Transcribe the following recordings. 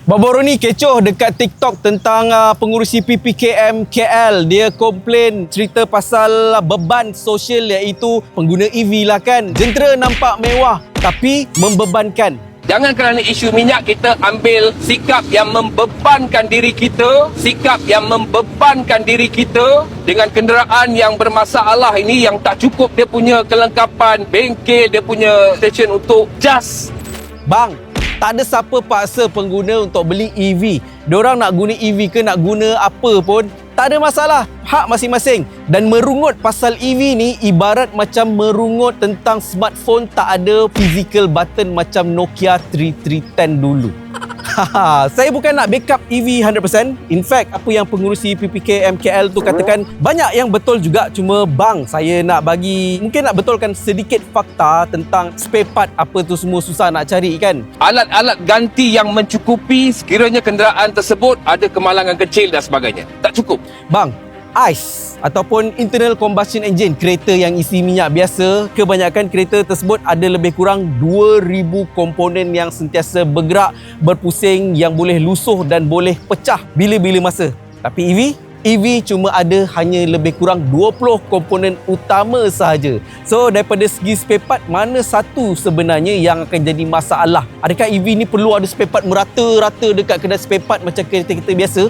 Baru-baru ni kecoh dekat TikTok tentang pengurusi PPKM KL. Dia komplain cerita pasal beban sosial iaitu pengguna EV lah kan. Jentera nampak mewah tapi membebankan. Jangan kerana isu minyak kita ambil sikap yang membebankan diri kita, sikap yang membebankan diri kita dengan kenderaan yang bermasalah ini yang tak cukup dia punya kelengkapan bengkel, dia punya stesen untuk jas. Bang, tak ada siapa paksa pengguna untuk beli EV. Diorang nak guna EV ke nak guna apa pun, tak ada masalah. Hak masing-masing. Dan merungut pasal EV ni ibarat macam merungut tentang smartphone tak ada physical button macam Nokia 3310 dulu. Saya bukan nak backup EV 100%. In fact, apa yang pengurusi PPKM KL tu katakan banyak yang betul juga. Cuma bang, saya nak bagi, mungkin nak betulkan sedikit fakta tentang spare part apa tu semua susah nak cari kan. Alat-alat ganti yang mencukupi sekiranya kenderaan tersebut ada kemalangan kecil dan sebagainya. Tak cukup. Bang, ICE ataupun internal combustion engine, kereta yang isi minyak biasa, kebanyakan kereta tersebut ada lebih kurang 2000 komponen yang sentiasa bergerak, berpusing, yang boleh lusuh dan boleh pecah bila-bila masa. Tapi EV cuma ada hanya lebih kurang 20 komponen utama sahaja. So daripada segi spare part, mana satu sebenarnya yang akan jadi masalah? Adakah EV ni perlu ada spare part merata-rata dekat kedai spare part macam kereta-kereta biasa?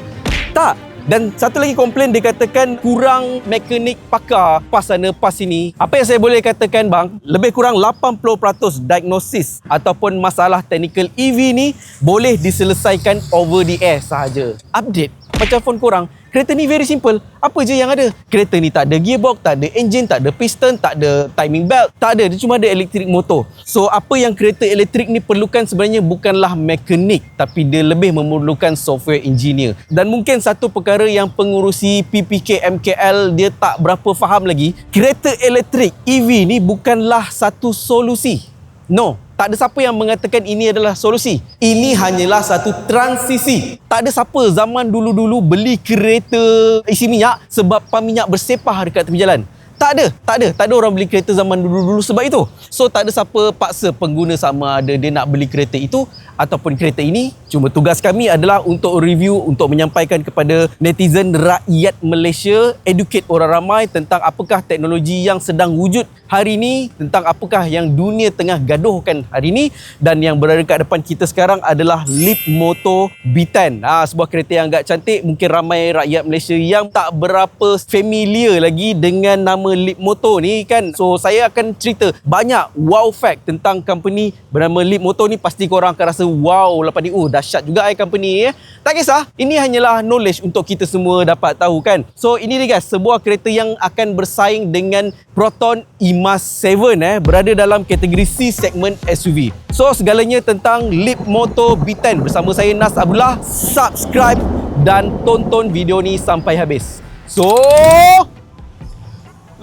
Tak. Dan satu lagi komplain, dia katakan kurang mekanik pakar pas sana pas sini. Apa yang saya boleh katakan bang, lebih kurang 80% diagnosis ataupun masalah teknikal EV ni boleh diselesaikan over the air sahaja. Update macam phone korang, kereta ni very simple. Apa je yang ada? Kereta ni tak ada gearbox, tak ada engine, tak ada piston, tak ada timing belt, tak ada. Dia cuma ada elektrik motor. So apa yang kereta elektrik ni perlukan sebenarnya bukanlah mekanik, tapi dia lebih memerlukan software engineer. Dan mungkin satu perkara yang pengurusi PPKM KL dia tak berapa faham lagi, kereta elektrik EV ni bukanlah satu solusi. No, tak ada siapa yang mengatakan ini adalah solusi. Ini hanyalah satu transisi. Tak ada siapa zaman dulu-dulu beli kereta isi minyak sebab pam minyak bersepah dekat tepi jalan. Tak ada orang beli kereta zaman dulu-dulu sebab itu. So tak ada siapa paksa pengguna sama ada dia nak beli kereta itu ataupun kereta ini. Cuma tugas kami adalah untuk review, untuk menyampaikan kepada netizen rakyat Malaysia, educate orang ramai tentang apakah teknologi yang sedang wujud hari ini, tentang apakah yang dunia tengah gaduhkan hari ini. Dan yang berada kat depan kita sekarang adalah Leapmotor B10. Sebuah kereta yang agak cantik. Mungkin ramai rakyat Malaysia yang tak berapa familiar lagi dengan nama Leapmotor ni kan. So saya akan cerita banyak wow fact tentang company bernama Leapmotor ni. Pasti korang akan rasa wow lepas ni, dahsyat juga company ni. Tak kisah, ini hanyalah knowledge untuk kita semua dapat tahu kan. So ini dia guys, sebuah kereta yang akan bersaing dengan Proton Emas 7 berada dalam kategori C segmen SUV. So segalanya tentang Leapmotor B10 bersama saya Nas Abdullah. Subscribe dan tonton video ni sampai habis. So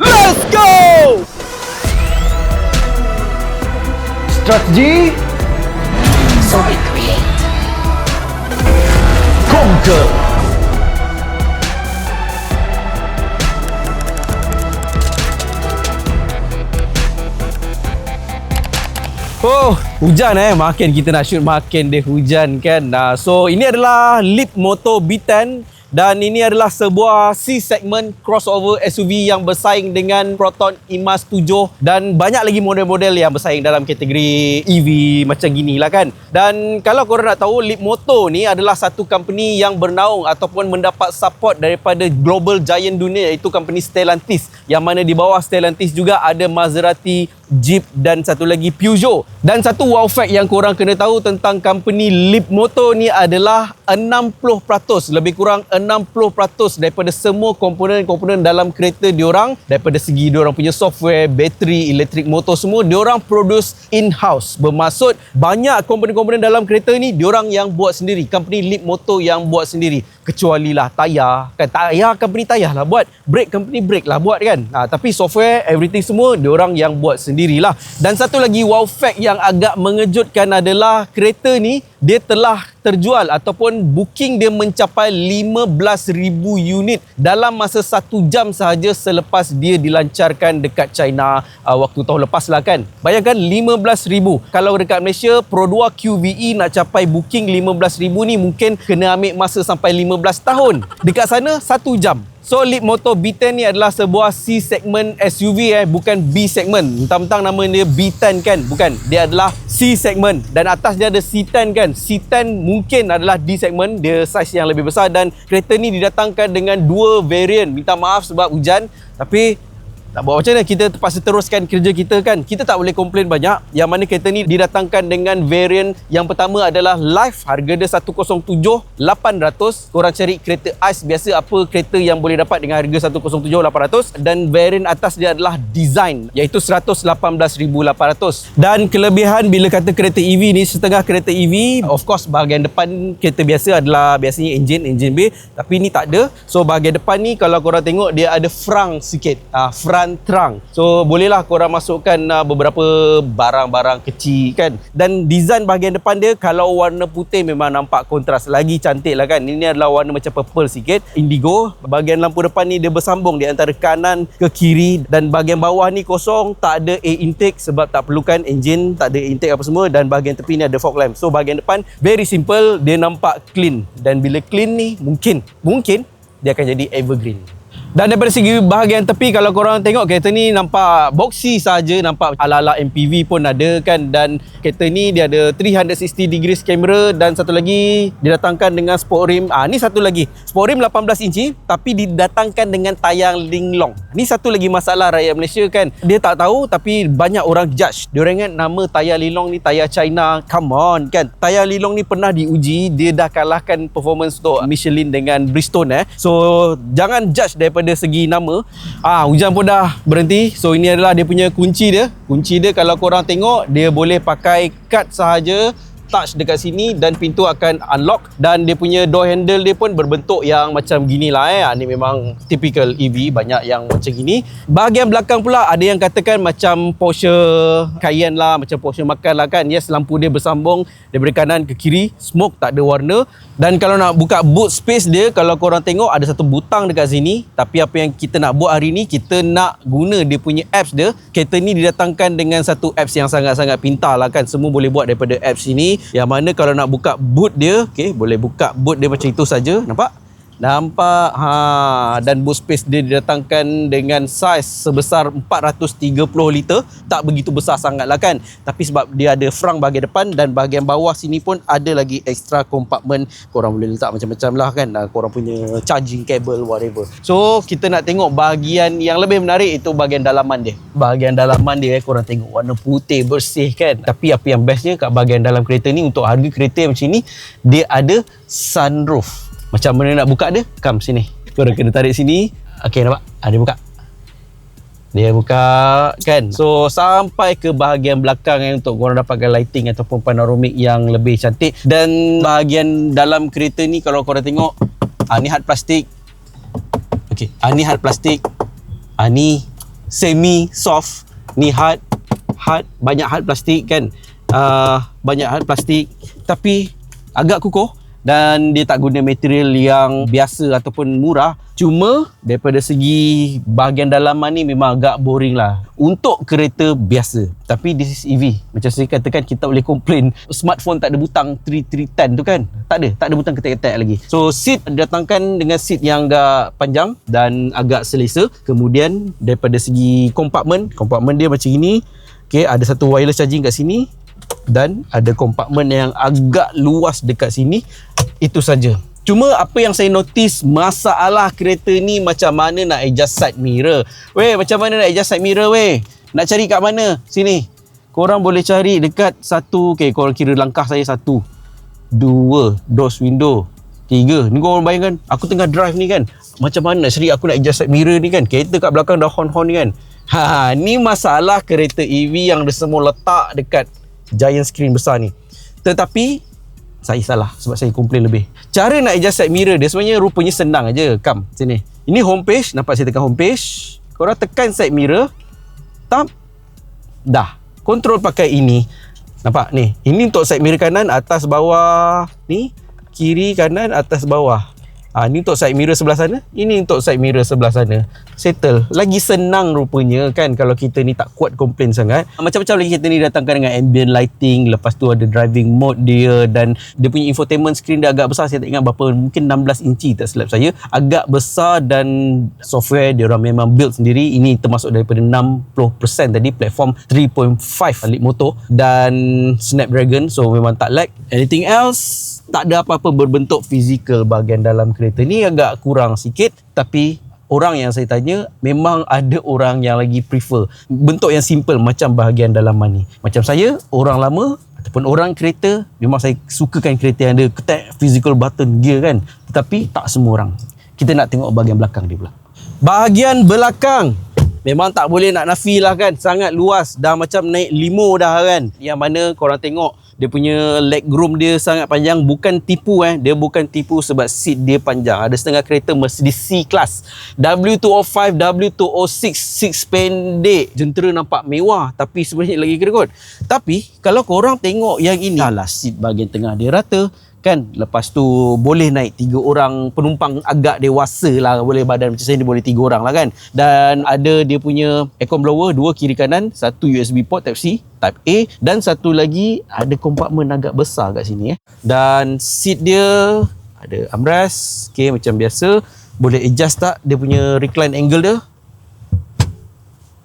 let's go! Strategi So we create. Conquer. Hujan makin kita nak shoot makin dia hujan kan. So ini adalah Leapmotor B10 dan ini adalah sebuah C segment crossover SUV yang bersaing dengan Proton Emas 7 dan banyak lagi model-model yang bersaing dalam kategori EV macam gini lah kan. Dan kalau korang nak tahu, Leapmotor ni adalah satu company yang bernaung ataupun mendapat support daripada global giant dunia, iaitu company Stellantis, yang mana di bawah Stellantis juga ada Maserati, Jeep dan satu lagi Peugeot. Dan satu wow fact yang korang kena tahu tentang company Leapmotor ni adalah 60%, lebih kurang 60% daripada semua komponen-komponen dalam kereta diorang, daripada segi diorang punya software, bateri, elektrik motor, semua diorang produce in-house. Bermaksud banyak komponen-komponen dalam kereta ni diorang yang buat sendiri, company Leapmotor yang buat sendiri. kecualilah tayar kan, tayar company tayar lah buat, brake company brake lah buat kan. Tapi software everything semua diorang yang buat sendirilah. Dan satu lagi wow fact yang agak mengejutkan adalah kereta ni dia telah terjual ataupun booking dia mencapai 15,000 unit dalam masa 1 jam sahaja selepas dia dilancarkan dekat China waktu tahun lepas lah kan. Bayangkan 15,000. Kalau dekat Malaysia Pro 2 QVE nak capai booking 15,000 ni mungkin kena ambil masa sampai 15 tahun. Dekat sana 1 jam. So Leapmotor B10 ni adalah sebuah C segment SUV bukan B segment. Mentang-mentang nama dia B10 kan, bukan. Dia adalah C segment dan atas dia ada C10 kan. C10 mungkin adalah D segment, dia saiz yang lebih besar dan kereta ni didatangkan dengan 2 variant. Minta maaf sebab hujan, tapi tak buat macam mana, kita terpaksa teruskan kerja kita kan. Kita tak boleh komplain banyak. Yang mana kereta ni didatangkan dengan variant yang pertama adalah Life, harga dia 107,800. Korang cari kereta ICE biasa apa kereta yang boleh dapat dengan harga 107,800. Dan variant atas dia adalah Design, iaitu 118,800. Dan kelebihan bila kata kereta EV ni, setengah kereta EV, of course bahagian depan kereta biasa adalah biasanya enjin B, tapi ni tak ada. So bahagian depan ni kalau korang tengok dia ada frunk sikit, front trunk. So bolehlah korang masukkan beberapa barang-barang kecil kan. Dan design bahagian depan dia kalau warna putih memang nampak kontras, lagi cantik lah kan. Ini adalah warna macam purple sikit, indigo. Bahagian lampu depan ni dia bersambung di antara kanan ke kiri. Dan bahagian bawah ni kosong, tak ada air intake sebab tak perlukan enjin, tak ada intake apa semua. Dan bahagian tepi ni ada fog lamp. So bahagian depan very simple, dia nampak clean. Dan bila clean ni mungkin dia akan jadi evergreen. Dan daripada segi bahagian tepi, kalau korang tengok kereta ni nampak boxy saja, nampak ala-ala MPV pun ada kan. Dan kereta ni dia ada 360 degrees kamera dan satu lagi didatangkan dengan sport rim. Ni satu lagi, sport rim 18 inci tapi didatangkan dengan tayar linglong. Ni satu lagi masalah rakyat Malaysia kan. Dia tak tahu tapi banyak orang judge. Dia orang ingat nama tayar linglong ni tayar China. Come on kan. Tayar linglong ni pernah diuji, dia dah kalahkan performance untuk Michelin dengan Bridgestone So jangan judge daripada segi nama. Hujan pun dah berhenti. So ini adalah dia punya kunci dia. Kunci dia kalau korang tengok, dia boleh pakai kad sahaja, touch dekat sini dan pintu akan unlock. Dan dia punya door handle dia pun berbentuk yang macam gini lah Ni memang typical EV, banyak yang macam gini. Bahagian belakang pula ada yang katakan macam Porsche Cayenne lah, macam Porsche Macan lah kan. Yes, lampu dia bersambung daripada kanan ke kiri, smoke tak ada warna. Dan kalau nak buka boot space dia, kalau korang tengok ada satu butang dekat sini. Tapi apa yang kita nak buat hari ni, kita nak guna dia punya apps dia. Kereta ni didatangkan dengan satu apps yang sangat-sangat pintar lah kan. Semua boleh buat daripada apps ini. Yang mana kalau nak buka boot dia, boleh buka boot dia macam itu saja. Nampak? Dan boot space dia didatangkan dengan saiz sebesar 430 liter. Tak begitu besar sangat lah kan. Tapi sebab dia ada frunk bahagian depan dan bahagian bawah sini pun ada lagi extra compartment. Korang boleh letak macam-macam lah kan. Korang punya charging cable, whatever. So kita nak tengok bahagian yang lebih menarik, itu bahagian dalaman dia. Bahagian dalaman dia korang tengok warna putih bersih kan. Tapi apa yang bestnya kat bahagian dalam kereta ni, untuk harga kereta yang macam ni, dia ada sunroof. Macam mana nak buka dia? Come sini. Korang kena tarik sini. Okey, nampak? Dia buka. Dia buka kan. So sampai ke bahagian belakang untuk korang dapatkan lighting ataupun panoramik yang lebih cantik. Dan bahagian dalam kereta ni kalau korang tengok, ni hard plastik. Okey, ni hard plastik. Ni semi soft. Ni hard. Banyak hard plastik kan. Banyak hard plastik tapi agak kukuh. Dan dia tak guna material yang biasa ataupun murah. Cuma daripada segi bahagian dalaman ni memang agak boring lah untuk kereta biasa. Tapi this is EV. Macam saya katakan, kita boleh komplain smartphone tak ada butang 3310 tu kan. Tak ada butang ketek-ketek lagi. So seat datangkan dengan seat yang agak panjang dan agak selesa. Kemudian daripada segi kompartmen dia macam ini. Ada satu wireless charging kat sini. Dan ada kompartmen yang agak luas dekat sini. Itu saja. Cuma apa yang saya notice, masalah kereta ni macam mana nak adjust side mirror. Macam mana nak adjust side mirror Nak cari kat mana? Sini. Korang boleh cari dekat satu. Korang kira langkah saya 1, 2, doors window, 3. Ni korang bayangkan, aku tengah drive ni kan. Macam mana nak cari aku nak adjust side mirror ni kan. Kereta kat belakang dah horn-horn ni kan. Ni masalah kereta EV yang dia semua letak dekat giant screen besar ni. Tetapi Saya salah sebab saya komplain lebih. Cara nak adjust side mirror dia sebenarnya rupanya senang aja. Come sini. Ini home page, nampak saya tekan home page. Korang tekan side mirror. Tap. Dah. Control pakai ini. Nampak ni. Ini untuk side mirror kanan, atas bawah. Ni kiri kanan, atas bawah. Ni untuk side mirror sebelah sana. Ini untuk side mirror sebelah sana. Settle. Lagi senang rupanya kan kalau kita ni tak kuat komplain sangat. Macam-macam lagi kita ni datangkan dengan ambient lighting. Lepas tu ada driving mode dia. Dan dia punya infotainment screen dia agak besar. Saya tak ingat berapa. Mungkin 16 inci tak silap saya. Agak besar dan software dia orang memang build sendiri. Ini termasuk daripada 60% tadi. Platform 3.5 lead motor. Dan Snapdragon. So memang tak lag. Anything else? Tak ada apa-apa berbentuk fizikal bahagian dalam kereta ni, agak kurang sikit. Tapi orang yang saya tanya, memang ada orang yang lagi prefer bentuk yang simple macam bahagian dalaman ni. Macam saya, orang lama ataupun orang kereta, memang saya sukakan kereta yang ada ketek physical button gear kan. Tetapi tak semua orang. Kita nak tengok bahagian belakang dia pula. Bahagian belakang memang tak boleh nak nafi lah kan. Sangat luas. Dah macam naik limo dah kan. Yang mana korang tengok dia punya legroom dia sangat panjang. Bukan tipu Dia bukan tipu sebab seat dia panjang. Ada setengah kereta Mercedes C-Class W205, W206 seat pendek. Jentera nampak mewah tapi sebenarnya lagi kerekut. Tapi kalau korang tengok yang ini, alah, seat bahagian tengah dia rata kan. Lepas tu boleh naik 3 orang penumpang agak dewasa lah. Boleh badan macam saya ni boleh 3 orang lah kan. Dan ada dia punya aircon blower 2 kiri kanan. Satu USB port Type C, Type A. Dan satu lagi ada kompartmen agak besar kat sini Dan seat dia ada armrest. Okay, macam biasa. Boleh adjust tak dia punya recline angle dia?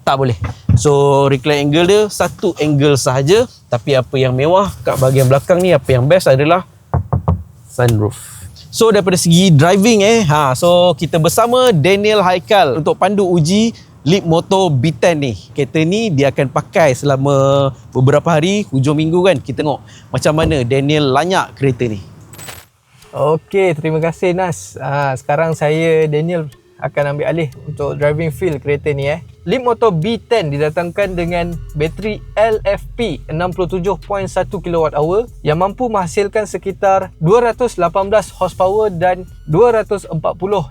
Tak boleh. So recline angle dia satu angle sahaja. Tapi apa yang mewah kat bahagian belakang ni, apa yang best adalah sunroof. So daripada segi driving so kita bersama Daniel Haikal untuk pandu uji Leap Moto B10 ni. Kereta ni dia akan pakai selama beberapa hari, hujung minggu kan. Kita tengok macam mana Daniel lanyak kereta ni. Okey, terima kasih Nas. Sekarang saya Daniel akan ambil alih untuk driving feel kereta ni Leap Moto B10 didatangkan dengan bateri LFP 67.1 kWh yang mampu menghasilkan sekitar 218 horsepower dan 240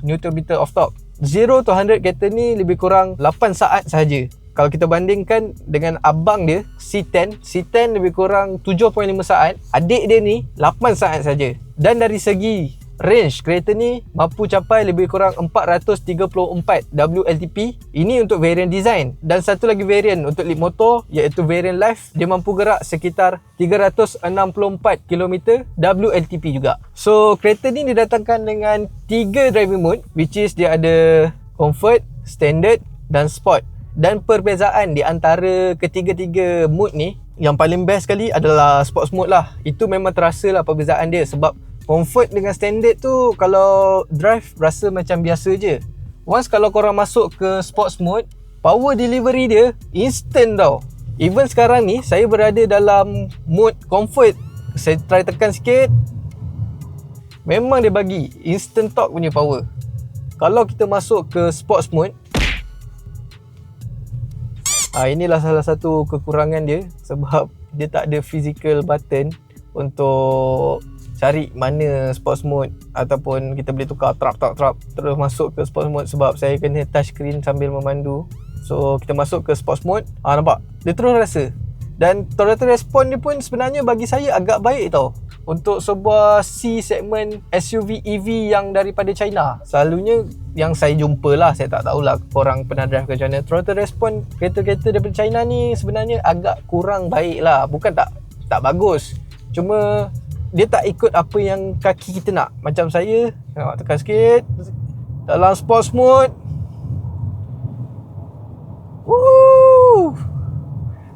Nm of torque. 0 to 100 kereta ni lebih kurang 8 saat sahaja. Kalau kita bandingkan dengan abang dia C10 lebih kurang 7.5 saat. Adik dia ni 8 saat saja. Dan dari segi range kereta ni mampu capai lebih kurang 434 WLTP. Ini untuk variant design. Dan satu lagi variant untuk Leap Moto iaitu variant Life. Dia mampu gerak sekitar 364 km WLTP juga. So kereta ni didatangkan dengan 3 driving mode, which is dia ada Comfort, Standard dan Sport. Dan perbezaan di antara ketiga-tiga mode ni, yang paling best sekali adalah Sports mode lah. Itu memang terasa lah perbezaan dia. Sebab Comfort dengan Standard tu kalau drive rasa macam biasa je. Once kalau korang masuk ke Sports mode, power delivery dia instant tau. Even sekarang ni saya berada dalam mode Comfort. Saya try tekan sikit, memang dia bagi instant torque punya power. Kalau kita masuk ke Sports mode, inilah salah satu kekurangan dia. Sebab dia tak ada physical button untuk cari mana sports mode ataupun kita boleh tukar trap terus masuk ke sports mode. Sebab saya kena touch screen sambil memandu. So kita masuk ke sports mode, nampak dia terus rasa. Dan throttle response dia pun sebenarnya bagi saya agak baik tau. Untuk sebuah C segment SUV EV yang daripada China. Selalunya yang saya jumpa lah, saya tak tahulah korang pernah drive ke macam mana. Throttle response kereta-kereta daripada China ni sebenarnya agak kurang baik lah. Bukan tak bagus, cuma dia tak ikut apa yang kaki kita nak. Macam saya, tekan sikit dalam sports mode. Woo!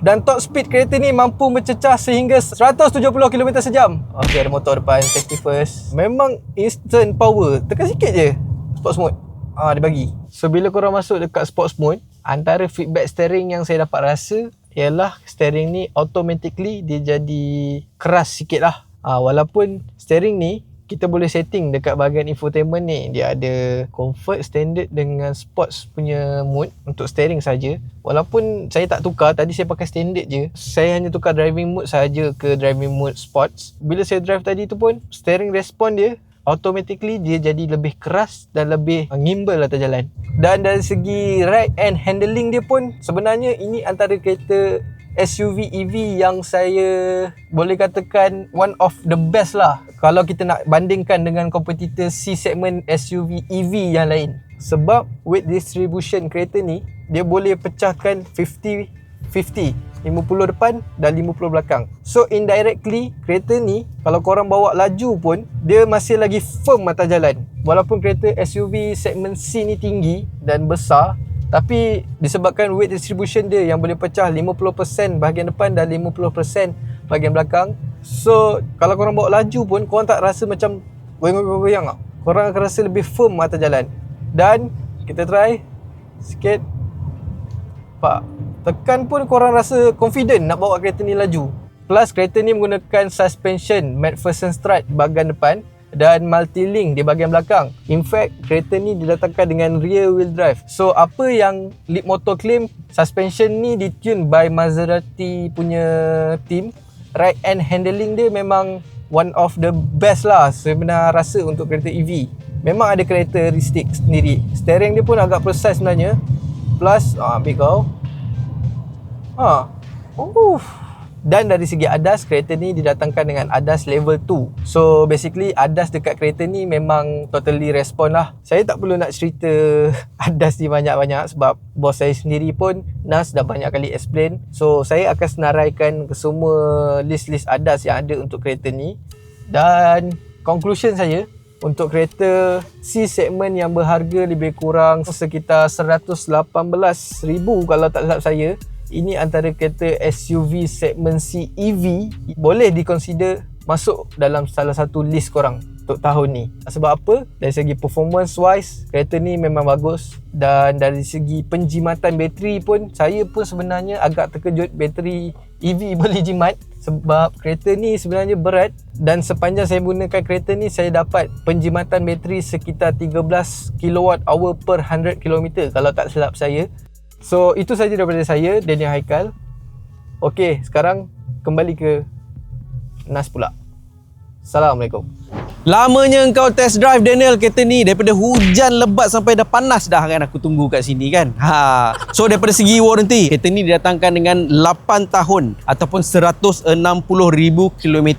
Dan top speed kereta ni mampu mencecah sehingga 170 km sejam. Okey, ada motor depan, safety first. Memang instant power. Tekan sikit je sports mode, dia bagi. So bila korang masuk dekat sports mode, antara feedback steering yang saya dapat rasa ialah steering ni automatically dia jadi keras sikit lah. Walaupun steering ni kita boleh setting dekat bahagian infotainment ni. Dia ada comfort, standard dengan sports punya mode untuk steering saja. Walaupun saya tak tukar, tadi saya pakai standard je. Saya hanya tukar driving mode saja ke driving mode sports. Bila saya drive tadi tu pun, steering respon dia automatically dia jadi lebih keras dan lebih gimbal atas jalan. Dan dari segi ride and handling dia pun, sebenarnya ini antara kereta SUV EV yang saya boleh katakan one of the best lah kalau kita nak bandingkan dengan kompetitor C segment SUV EV yang lain. Sebab weight distribution kereta ni dia boleh pecahkan 50-50, 50 depan dan 50 belakang. So indirectly kereta ni kalau korang bawa laju pun dia masih lagi firm atas jalan. Walaupun kereta SUV segmen C ni tinggi dan besar, tapi disebabkan weight distribution dia yang boleh pecah 50% bahagian depan dan 50% bahagian belakang. So kalau korang bawa laju pun korang tak rasa macam goyang-goyang. Korang akan rasa lebih firm atas jalan. Dan kita try sikit. Pak, tekan pun korang rasa confident nak bawa kereta ni laju. Plus kereta ni menggunakan suspension McPherson strut bahagian depan dan multi-link di bahagian belakang. In fact, kereta ni didatangkan dengan rear wheel drive. So, apa yang Leapmotor claim, suspension ni ditune by Maserati punya team. Ride and handling dia memang one of the best lah saya pernah rasa untuk kereta EV. Memang ada karakteristik sendiri. Steering dia pun agak precise sebenarnya. Plus, ambil kau. Dan dari segi ADAS, kereta ni didatangkan dengan ADAS level 2. So basically ADAS dekat kereta ni memang totally respon lah. Saya tak perlu nak cerita ADAS ni banyak-banyak sebab bos saya sendiri pun Nas dah banyak kali explain. So saya akan senaraikan ke semua list-list ADAS yang ada untuk kereta ni. Dan conclusion saya untuk kereta C segmen yang berharga lebih kurang sekitar 118,000 kalau tak silap saya, ini antara kereta SUV segmen C EV boleh diconsider masuk dalam salah satu list korang untuk tahun ni. Sebab apa? Dari segi performance wise, kereta ni memang bagus. Dan dari segi penjimatan bateri pun, saya pun sebenarnya agak terkejut bateri EV boleh jimat. Sebab kereta ni sebenarnya berat. Dan sepanjang saya gunakan kereta ni, saya dapat penjimatan bateri sekitar 13 kWh per 100 km kalau tak silap saya. So itu saja daripada saya, Daniel Haikal. Okey, sekarang kembali ke Nas pula. Assalamualaikum. Lamanya engkau test drive Daniel kereta ni, daripada hujan lebat sampai dah panas dah kan aku tunggu kat sini kan. So daripada segi warranty, kereta ni didatangkan dengan 8 tahun ataupun 160,000 km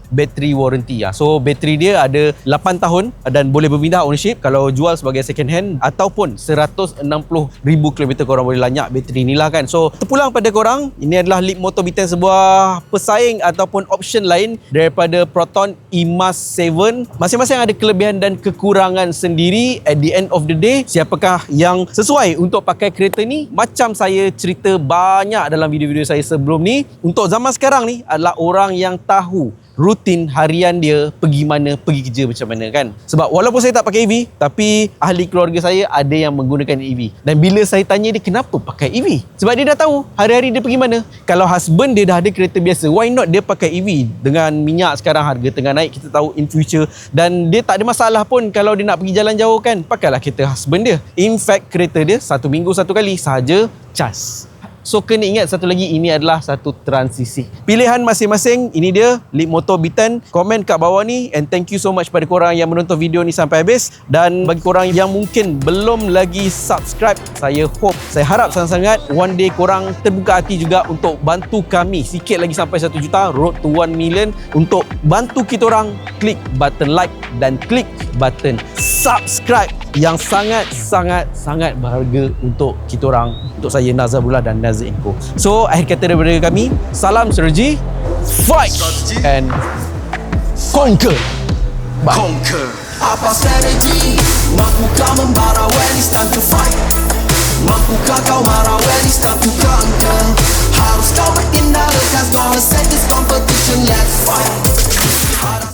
battery warranty. So bateri dia ada 8 tahun dan boleh berpindah ownership kalau jual sebagai second hand, ataupun 160,000 km korang boleh lanyak bateri ni lah kan. So terpulang pada korang, ini adalah Leapmotor B10, sebuah pesaing ataupun option lain daripada Proton E-Mas 7. Masing-masing ada kelebihan dan kekurangan sendiri. At the end of the day, siapakah yang sesuai untuk pakai kereta ni? Macam saya cerita banyak dalam video-video saya sebelum ni, untuk zaman sekarang ni adalah orang yang tahu rutin harian dia pergi mana, pergi kerja macam mana kan. Sebab walaupun saya tak pakai EV, tapi ahli keluarga saya ada yang menggunakan EV. Dan bila saya tanya dia kenapa pakai EV, sebab dia dah tahu hari-hari dia pergi mana. Kalau husband dia dah ada kereta biasa, why not dia pakai EV? Dengan minyak sekarang harga tengah naik, kita tahu in future, dan dia tak ada masalah pun kalau dia nak pergi jalan jauh kan, pakailah kereta husband dia. In fact, kereta dia 1 minggu 1 kali sahaja cas. So kena ingat satu lagi, ini adalah satu transisi. Pilihan masing-masing, ini dia Leapmotor B10. Komen kat bawah ni, and thank you so much pada korang yang menonton video ni sampai habis. Dan bagi korang yang mungkin belum lagi subscribe, saya harap sangat-sangat one day korang terbuka hati juga untuk bantu kami sikit lagi sampai 1 juta, road to 1 million, untuk bantu kita orang klik button like dan klik button subscribe yang sangat berharga untuk kita orang, untuk saya Nazarullah dan Nazir Inko. So akhir kata daripada kami, salam strategi, fight and conquer. Bye. Conquer. Apa strategi? Mampukah membara when it's time to fight? Mampukah kau marah when it's time to conquer? Harus kau bertindak, cause gonna set this competition, let's fight.